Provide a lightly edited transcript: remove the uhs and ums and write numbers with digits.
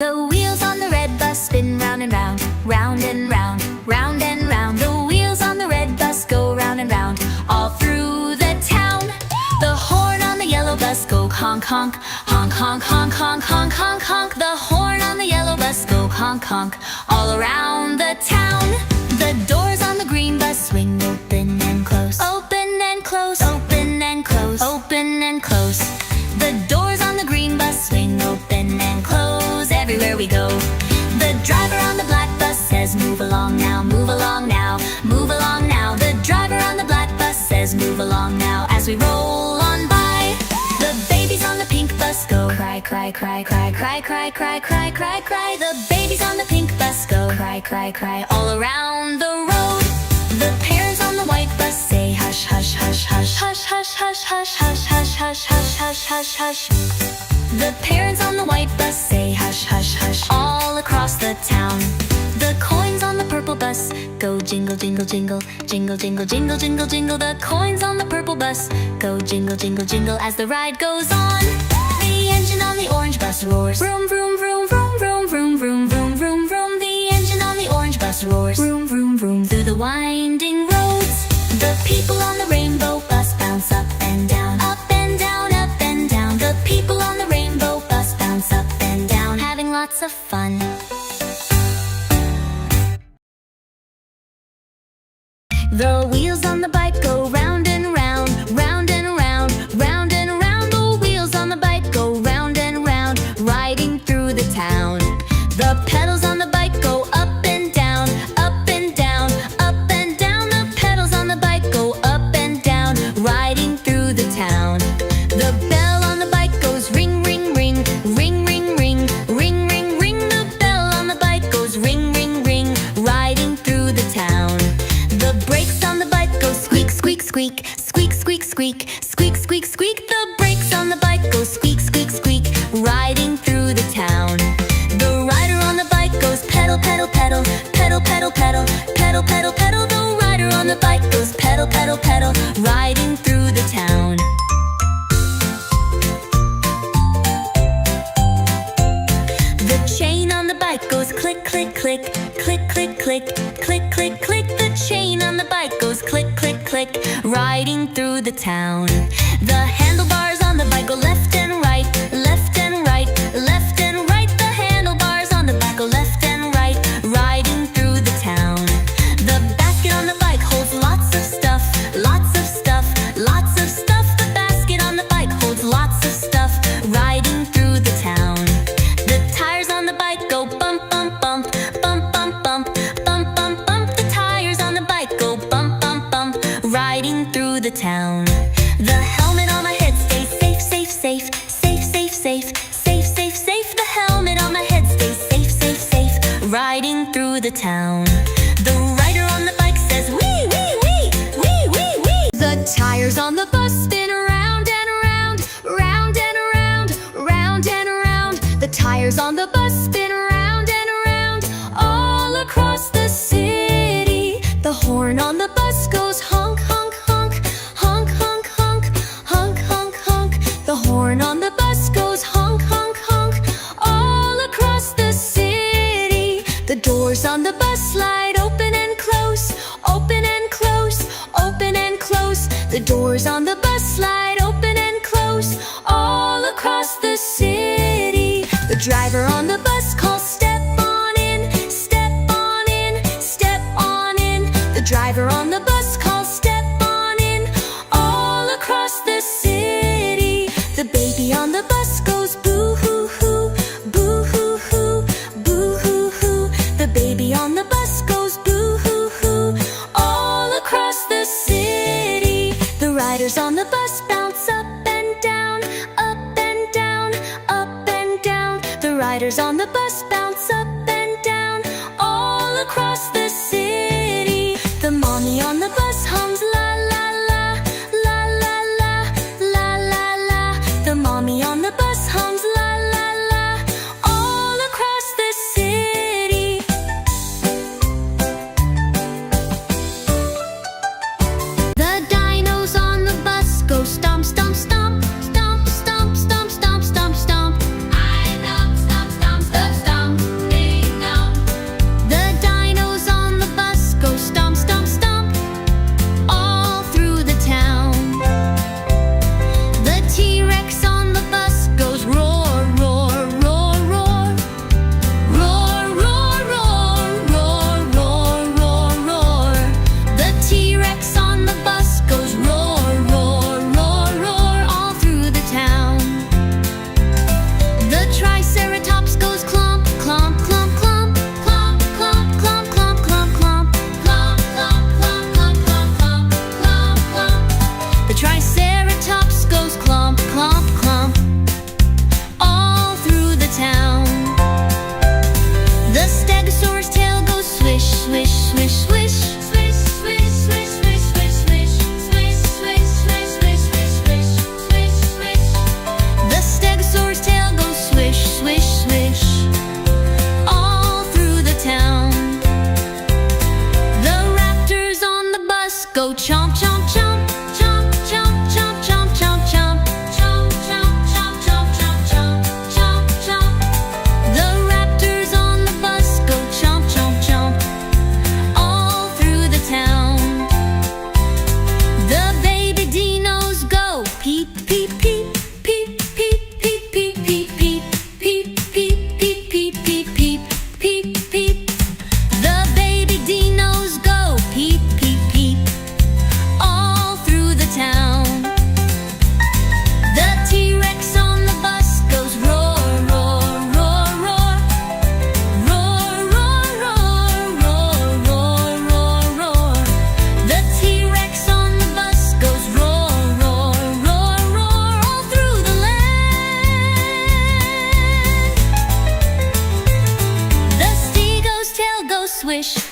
The wheels on the red bus spin round and round, round and round, round and round. The wheels on the red bus go round and round, all through the town. The horn on the yellow bus go honk honk, honk honk honk honk honk honk honk. The horn on the yellow bus go honk honk, all around the town. The doors on the green bus swing open and close, open and close, open and close, open and close. The doors on the green bus swing open and close everywhere we go. The driver on the black bus says move along now, move along now, move along now. The driver on the black bus says move along now as we roll on by. The babies on the pink bus go cry, cry, cry, cry, cry, cry, cry, cry, cry, cry. The babies on the pink bus go cry, cry, cry all around the road. The parents on the white bus say hush, hush, hush, hush, hush, hush, hush, hush, hush, hush, hush, hush, hush, hush, hush. The parents on the white bus say hush, hush, hush all across the town. The coins on the purple bus go jingle, jingle, jingle, jingle, jingle, jingle, jingle, jingle. The coins on the purple bus go jingle, jingle, jingle as the ride goes on. The engine on the orange bus roars, vroom, vroom, vroom, vroom, vroom, vroom, vroom, vroom, vroom, vroom. The engine on the orange bus roars, vroom, vroom, vroom, through the winding roads. The people on the rainbow bus bounce up and down, up and down, up and down. The people on the rainbow bus bounce up and down, having lots of fun. The wheels on the bike go round and round, round and round, round and round. The wheels on the bike go round and round, riding through the town. The pedals on the bike go up and down, up and down, up and down. The pedals on the bike go up and down, riding through the town. The bell on the bike goes ring, ring, ring, ring, ring, ring, ring, ring, ring. The bell on the bike goes ring, ring, ring, riding through the town. The brakes on the bike go squeak, squeak, squeak, squeak, squeak, squeak, squeak, squeak, squeak. The brakes on the bike go squeak, squeak, squeak, riding through the town. The rider on the bike goes pedal, pedal, pedal, pedal, pedal, pedal, pedal, pedal, pedal. The rider on the bike goes pedal, pedal, pedal, riding through the town. The chain on the bike goes click, click, click, click, click, click, click, click, click. The chain on the bike goes click, click, click, riding through the town. The handlebars on the bike go left and right, left and right, left and right. The handlebars on the bike go left and right, riding through the town. The basket on the bike holds lots of stuff, lots of stuff, lots of stuff. The basket on the bike holds lots of stuff, riding through the town. The tires on the bike go bump, bump, bump, bump, bump, bump, bump, bump, bump. The tires on the bike go bump, bump, bump, riding through the town. The helmet on my head stays safe, safe, safe, safe, safe, safe, safe, safe, safe. The helmet on my head stays safe, safe, safe, riding through the town. The rider on the bike says wee, wee, wee, wee, wee, wee. The tires on the bus spin around and around, round and around, round and around. The tires on the bus spin around and around, all across the city. The horn on the bus goes honk, honk, honk, honk, honk, honk, honk, honk, honk. The horn on the bus goes honk, honk, honk, all across the city. The doors on the bus slide open and close, open and close, open and close. The doors on the bus slide open and close, all across the city. The driver on the bus calls step on in, step on in, step on in. The driver on the bus calls step on in, all across the city. The baby on the bus goes boo hoo hoo, boo hoo hoo, boo hoo hoo. The baby on the bus goes boo hoo hoo, all across the city. The riders on the bus bounce up and down, up and down, up and down. The riders on the bus bounce up and down, all across the city. The mommy on the bus hums la la la, la la la, la la la. The mommy on the bus hums la la la, all across the city. The dinos on the bus go stomp, stomp, stomp, stomp, stomp, stomp, stomp, stomp, stomp. I stomp, stomp, stomp, stomp, stomp. swish.